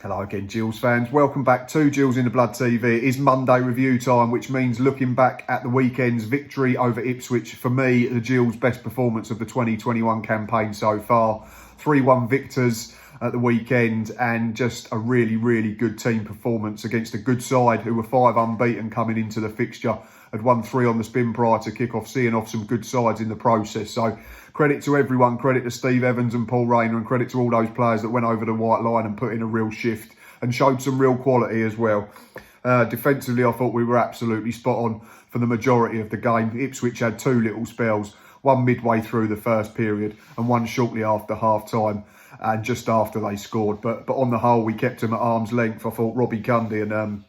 Hello again, Gills fans. Welcome back to Gills in the Blood TV. It is Monday review time, which means looking back at the weekend's victory over Ipswich. For me, the Gills' best performance of the 2021 campaign so far. 3-1 victors at the weekend and just a really, really good team performance against a good side who were 5 unbeaten coming into the fixture. Had won 3 on the spin prior to kick-off, seeing off some good sides in the process. So credit to everyone, credit to Steve Evans and Paul Rayner, and credit to all those players that went over the white line and put in a real shift and showed some real quality as well. Defensively, I thought we were absolutely spot on for the majority of the game. Ipswich had 2 little spells, one midway through the first period and one shortly after half-time and just after they scored. But on the whole, we kept them at arm's length. I thought Robbie Cundy and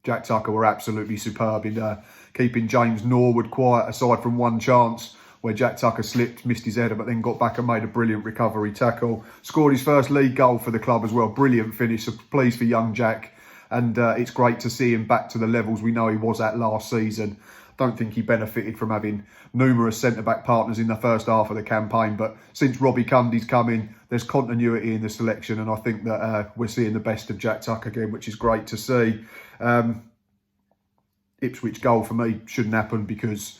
Jack Tucker were absolutely superb in keeping James Norwood quiet, aside from one chance where Jack Tucker slipped, missed his header, but then got back and made a brilliant recovery tackle. Scored his first league goal for the club as well. Brilliant finish. So pleased for young Jack. And it's great to see him back to the levels we know he was at last season. Don't think he benefited from having numerous centre-back partners in the first half of the campaign. But since Robbie Cundy's come in, there's continuity in the selection. And I think that we're seeing the best of Jack Tucker again, which is great to see. Ipswich goal for me shouldn't happen because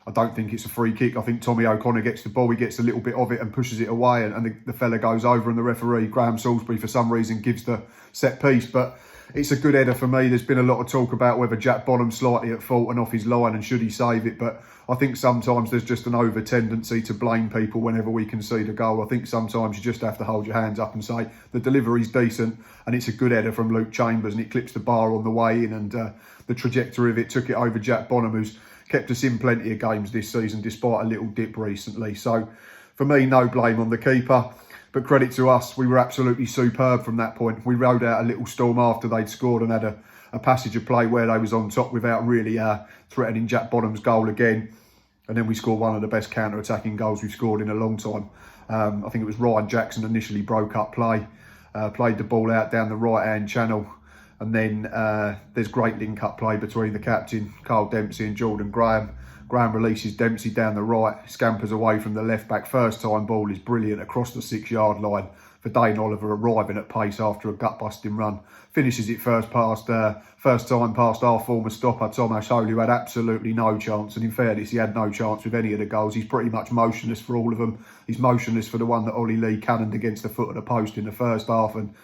I don't think it's a free kick. I think Tommy O'Connor gets the ball, he gets a little bit of it and pushes it away, and the fella goes over, and the referee, Graham Salisbury, for some reason gives the set piece. But it's a good header for me. There's been a lot of talk about whether Jack Bonham's slightly at fault and off his line and should he save it, but I think sometimes there's just an over tendency to blame people whenever we concede a goal. I think sometimes you just have to hold your hands up and say the delivery's decent and it's a good header from Luke Chambers and it clips the bar on the way in, and the trajectory of it took it over Jack Bonham, who's kept us in plenty of games this season despite a little dip recently. So for me, no blame on the keeper, but credit to us. We were absolutely superb from that point. We rode out a little storm after they'd scored and had a passage of play where they was on top without really threatening Jack Bonham's goal again. And then we scored one of the best counter-attacking goals we've scored in a long time. I think it was Ryan Jackson initially broke up play, played the ball out down the right-hand channel. And then there's great link-up play between the captain, Carl Dempsey, and Jordan Graham. Graham releases Dempsey down the right, scampers away from the left-back. First-time ball is brilliant across the 6-yard line for Dane Oliver, arriving at pace after a gut-busting run. Finishes it first time past our former stopper, Tomasz Holy, who had absolutely no chance. And in fairness, he had no chance with any of the goals. He's pretty much motionless for all of them. He's motionless for the one that Ollie Lee cannoned against the foot of the post in the first half. And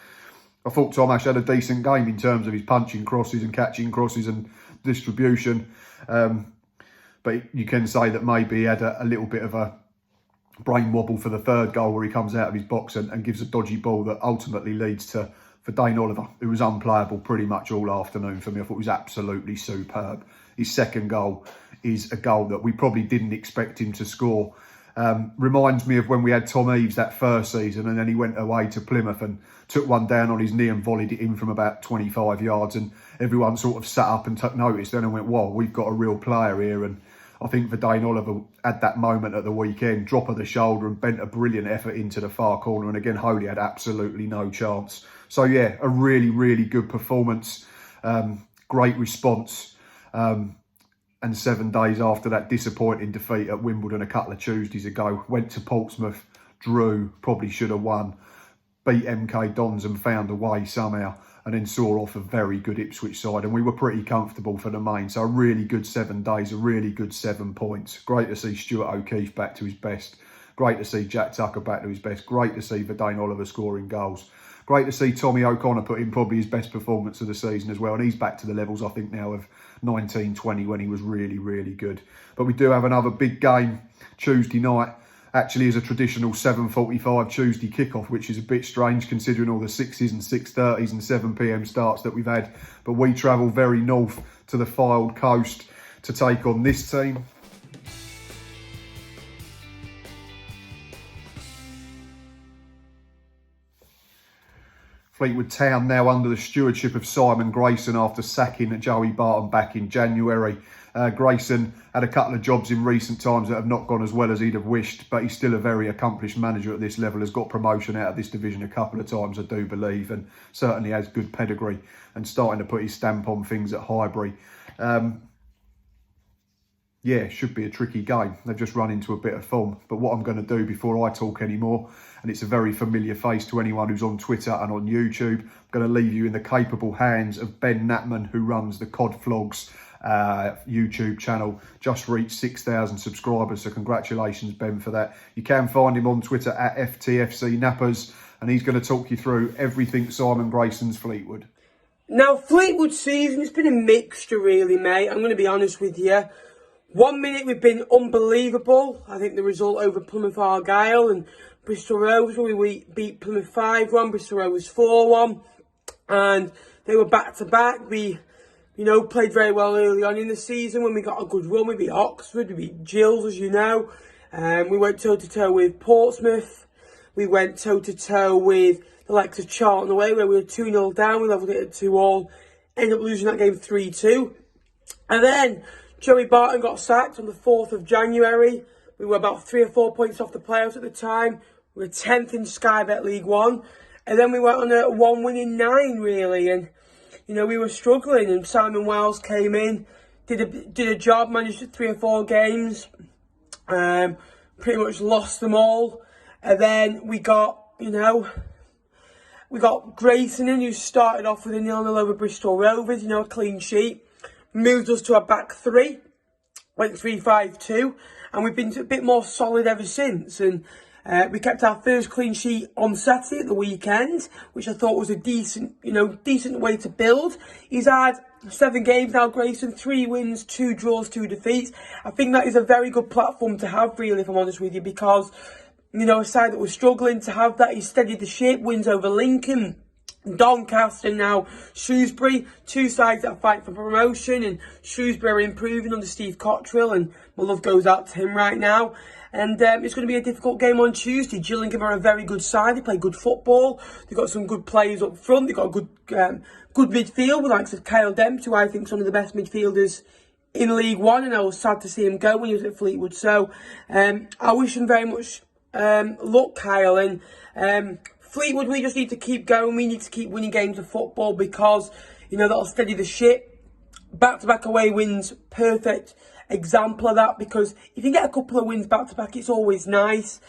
I thought Tomasz had a decent game in terms of his punching crosses and catching crosses and distribution. But you can say that maybe he had a little bit of a brain wobble for the third goal where he comes out of his box and gives a dodgy ball that ultimately leads to, for Dane Oliver, who was unplayable pretty much all afternoon for me. I thought he was absolutely superb. His second goal is a goal that we probably didn't expect him to score. Reminds me of when we had Tom Eaves that first season, and then he went away to Plymouth and took one down on his knee and volleyed it in from about 25 yards, and everyone sort of sat up and took notice then and went, "Whoa, we've got a real player here." And I think for Dane Oliver at that moment at the weekend, drop of the shoulder and bent a brilliant effort into the far corner, and again Holy had absolutely no chance. So yeah, a really, really good performance, great response. And 7 days after that disappointing defeat at Wimbledon a couple of Tuesdays ago, went to Portsmouth, drew, probably should have won, beat MK Dons and found a way somehow, and then saw off a very good Ipswich side. And we were pretty comfortable for the main. So a really good 7 days, a really good 7 points. Great to see Stuart O'Keefe back to his best. Great to see Jack Tucker back to his best. Great to see Dane Oliver scoring goals. Great to see Tommy O'Connor put in probably his best performance of the season as well. And he's back to the levels, I think, now of 19-20 when he was really, really good. But we do have another big game Tuesday night. Actually is a traditional 7:45 Tuesday kickoff, which is a bit strange considering all the 6s and 6:30s and 7 p.m. starts that we've had. But we travel very north to the Fylde coast to take on this team. Fleetwood Town now under the stewardship of Simon Grayson after sacking Joey Barton back in January. Grayson had a couple of jobs in recent times that have not gone as well as he'd have wished, but he's still a very accomplished manager at this level, has got promotion out of this division a couple of times, I do believe, and certainly has good pedigree and starting to put his stamp on things at Highbury. yeah, should be a tricky game. They've just run into a bit of form. But what I'm going to do before I talk anymore, and it's a very familiar face to anyone who's on Twitter and on YouTube, I'm going to leave you in the capable hands of Ben Natman, who runs the Cod Vlogs YouTube channel. Just reached 6,000 subscribers, so congratulations, Ben, for that. You can find him on Twitter at FTFC Nappers, and he's going to talk you through everything Simon Grayson's Fleetwood. Now, Fleetwood season, it's been a mixture really, mate. I'm going to be honest with you. 1 minute we've been unbelievable. I think the result over Plymouth Argyle and Bristol Rovers, where we beat Plymouth 5-1, Bristol Rovers 4-1. And they were back-to-back. We, played very well early on in the season when we got a good run. We beat Oxford, we beat Gills, as you know. We went toe-to-toe with Portsmouth. We went toe-to-toe with the likes of Charlton away, where we were 2-0 down. We levelled it at 2-2. Ended up losing that game 3-2. And then Joey Barton got sacked on the 4th of January. We were about 3 or 4 points off the playoffs at the time. We were 10th in Sky Bet League One. And then we went on a 1 win in 9, really. And, we were struggling. And Simon Wells came in, did a job, managed 3 or 4 games. Pretty much lost them all. And then we got, we got Grayson in, who started off with a 0-0 over Bristol Rovers, a clean sheet. Moved us to a back 3, went 3-5-2, and we've been a bit more solid ever since. And we kept our first clean sheet on Saturday at the weekend, which I thought was a decent way to build. He's had 7 games now, Grayson, 3 wins, 2 draws, 2 defeats. I think that is a very good platform to have, really, if I'm honest with you, because, a side that was struggling, to have that, he steadied the ship, wins over Lincoln, Doncaster, now Shrewsbury, 2 sides that are fighting for promotion, and Shrewsbury are improving under Steve Cottrell, and my love goes out to him right now. And it's going to be a difficult game on Tuesday. Gillingham are a very good side. They play good football. They've got some good players up front. They've got a good midfield with the likes of Kyle Dempsey, who I think is one of the best midfielders in League One, and I was sad to see him go when he was at Fleetwood. So I wish him very much luck, Kyle. And Fleetwood, we just need to keep going. We need to keep winning games of football, because, that'll steady the ship. Back-to-back away wins, perfect example of that, because if you can get a couple of wins back-to-back, it's always nice.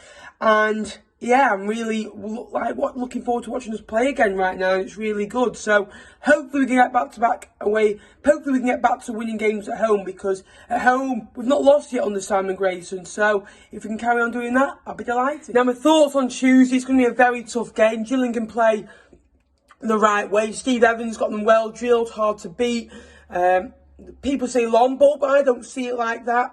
And yeah, I'm really looking forward to watching us play again right now. It's really good. So hopefully we can get back-to-back away. Hopefully we can get back to winning games at home, because at home we've not lost yet under Simon Grayson. So if we can carry on doing that, I'll be delighted. Now, my thoughts on Tuesday, it's going to be a very tough game. Gillingham play the right way. Steve Evans got them well drilled, hard to beat. People say long ball, but I don't see it like that.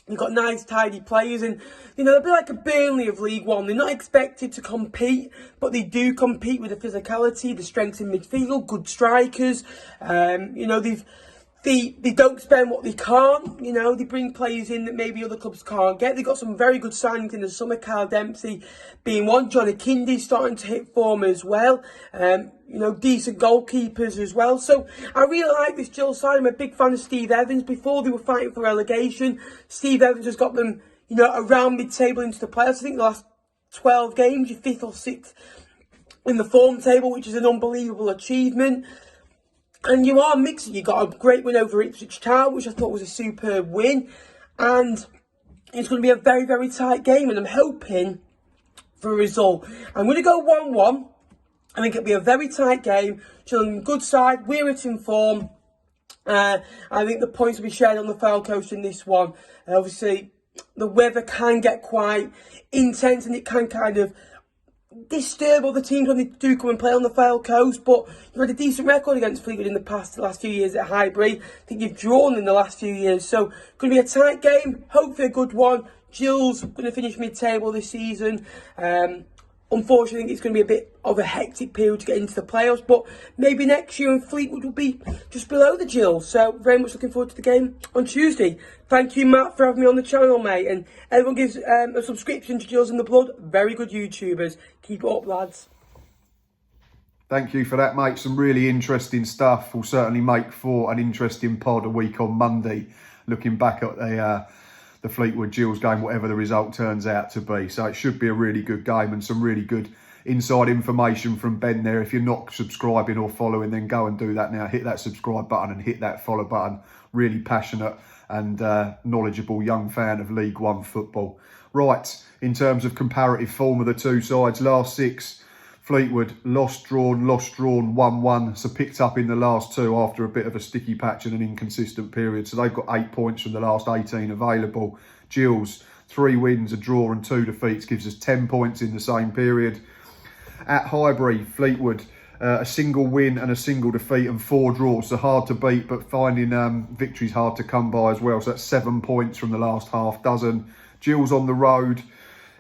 You've got nice, tidy players, and, they'll be like a Burnley of League One. They're not expected to compete, but they do compete with the physicality, the strength in midfield, good strikers. They don't spend what they can't. They bring players in that maybe other clubs can't get. They've got some very good signings in the summer, Kyle Dempsey being one. Johnny Kindy's starting to hit form as well. Decent goalkeepers as well. So I really like this Gill side. I'm a big fan of Steve Evans. Before they were fighting for relegation, Steve Evans has got them, around mid-table into the playoffs. I think the last 12 games, you're 5th or 6th in the form table, which is an unbelievable achievement. And you are mixing. You got a great win over Ipswich Town, which I thought was a superb win. And it's going to be a very, very tight game, and I'm hoping for a result. I'm going to go 1-1. I think it'll be a very tight game. Gillingham, good side. We're in form. I think the points will be shared on the foul coast in this one. Obviously, the weather can get quite intense, and it can kind of disturb other teams when they do come and play on the foul coast. But you've had a decent record against Fleetwood in the last few years at Highbury. I think you've drawn in the last few years. So, going to be a tight game. Hopefully a good one. Gill's going to finish mid-table this season. Unfortunately, I think it's going to be a bit of a hectic period to get into the playoffs, but maybe next year and Fleetwood will be just below the Gills. So very much looking forward to the game on Tuesday. Thank you, Matt, for having me on the channel, mate. And everyone gives a subscription to Gills in the Blood. Very good YouTubers. Keep it up, lads. Thank you for that, mate. Some really interesting stuff. Will certainly make for an interesting pod a week on Monday, looking back at the Fleetwood Gills game, whatever the result turns out to be. So it should be a really good game, and some really good inside information from Ben there. If you're not subscribing or following, then go and do that now. Hit that subscribe button and hit that follow button. Really passionate and knowledgeable young fan of League One football. Right, in terms of comparative form of the two sides, last 6, Fleetwood lost, drawn, 1-1. So picked up in the last 2 after a bit of a sticky patch and an inconsistent period. So they've got 8 points from the last 18 available. Gills, 3 wins, a draw and 2 defeats gives us 10 points in the same period. At Highbury, Fleetwood, a single win and a single defeat and 4 draws. So hard to beat, but finding victories hard to come by as well. So that's 7 points from the last half dozen. Gills on the road,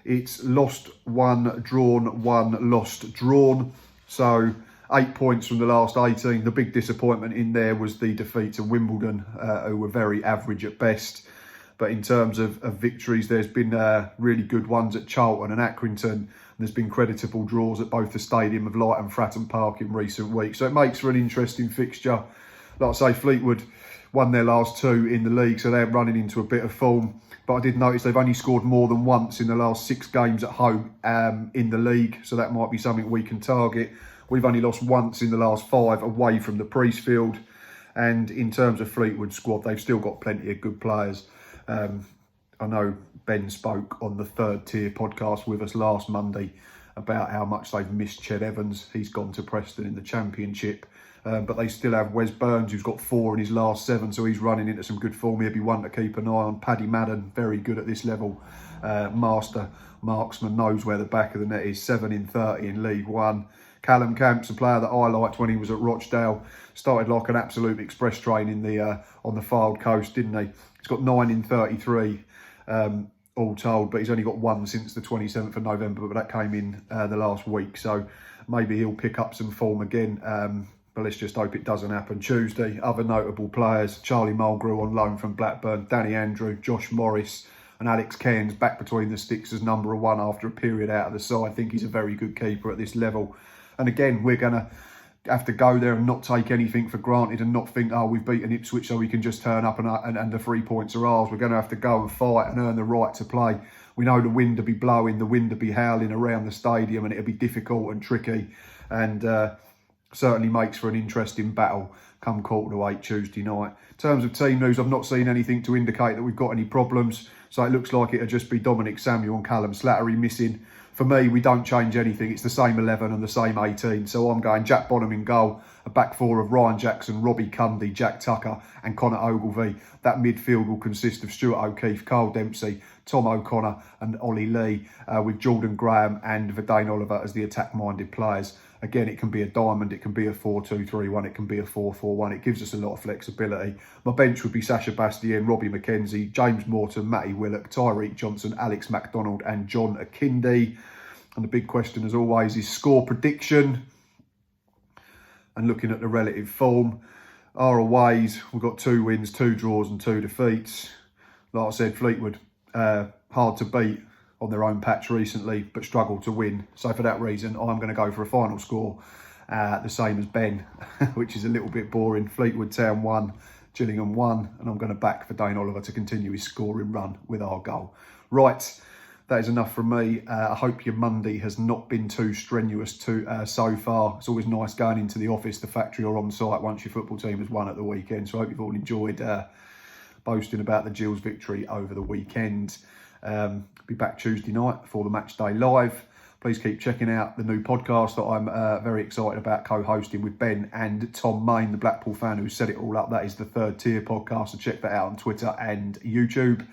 it's lost 1, drawn 1, lost, drawn. So 8 points from the last 18. The big disappointment in there was the defeat to Wimbledon, who were very average at best. But in terms of victories, there's been really good ones at Charlton and Accrington. And there's been creditable draws at both the Stadium of Light and Fratton Park in recent weeks. So it makes for an interesting fixture. Like I say, Fleetwood won their last 2 in the league, so they're running into a bit of form. But I did notice they've only scored more than once in the last 6 games at home in the league. So that might be something we can target. We've only lost once in the last 5 away from the Priestfield. And in terms of Fleetwood squad, they've still got plenty of good players. I know Ben spoke on the Third Tier podcast with us last Monday about how much they've missed Ched Evans. He's gone to Preston in the Championship. But they still have Wes Burns, who's got 4 in his last 7, so he's running into some good form. He'll be one to keep an eye on. Paddy Madden, very good at this level. Master marksman, knows where the back of the net is. 7 in 30 in League One. Callum Camp's a player that I liked when he was at Rochdale. Started like an absolute express train in the on the Fylde Coast, didn't he? He's got 9 in 33 all told, but he's only got 1 since the 27th of November, but that came in the last week. So maybe he'll pick up some form again. But let's just hope it doesn't happen. Tuesday, other notable players: Charlie Mulgrew on loan from Blackburn, Danny Andrew, Josh Morris and Alex Cairns back between the sticks as number 1 after a period out of the side. I think he's a very good keeper at this level. And again, we're going to have to go there and not take anything for granted and not think, oh, we've beaten Ipswich so we can just turn up and the 3 points are ours. We're going to have to go and fight and earn the right to play. We know the wind will be blowing, the wind will be howling around the stadium, and it'll be difficult and tricky. And certainly makes for an interesting battle come 8:15 Tuesday night. In terms of team news, I've not seen anything to indicate that we've got any problems. So it looks like it'll just be Dominic Samuel and Callum Slattery missing. For me, we don't change anything. It's the same 11 and the same 18. So I'm going Jack Bonham in goal, a back 4 of Ryan Jackson, Robbie Cundy, Jack Tucker and Connor Ogilvie. That midfield will consist of Stuart O'Keefe, Carl Dempsey, Tom O'Connor and Ollie Lee, with Jordan Graham and Verdane Oliver as the attack-minded players. Again, it can be a diamond, it can be a 4-2-3-1, it can be a 4-4-1. It gives us a lot of flexibility. My bench would be Sasha Bastien, Robbie McKenzie, James Morton, Matty Willock, Tyreek Johnson, Alex MacDonald and John Akindi. And the big question, as always, is score prediction. And looking at the relative form, our aways, we've got 2 wins, 2 draws and 2 defeats. Like I said, Fleetwood, hard to beat on their own patch recently, but struggled to win. So for that reason, I'm going to go for a final score the same as Ben, which is a little bit boring. Fleetwood Town 1, Gillingham 1, and I'm going to back for Dane Oliver to continue his scoring run with our goal. Right, that is enough from me. I hope your Monday has not been too strenuous so far. It's always nice going into the office, the factory or on site once your football team has won at the weekend. So I hope you've all enjoyed boasting about the Gills victory over the weekend. Be back Tuesday night for the Match Day Live. Please keep checking out the new podcast that I'm very excited about co-hosting with Ben and Tom Main, the Blackpool fan who set it all up. That is the Third Tier podcast, so check that out on Twitter and YouTube.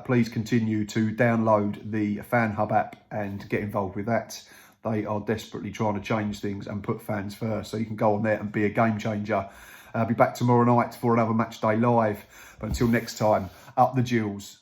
Please continue to download the Fan Hub app and get involved with that. They are desperately trying to change things and put fans first, so you can go on there and be a game changer. I'll be back tomorrow night for another Match Day Live. But until next time, up the Gills.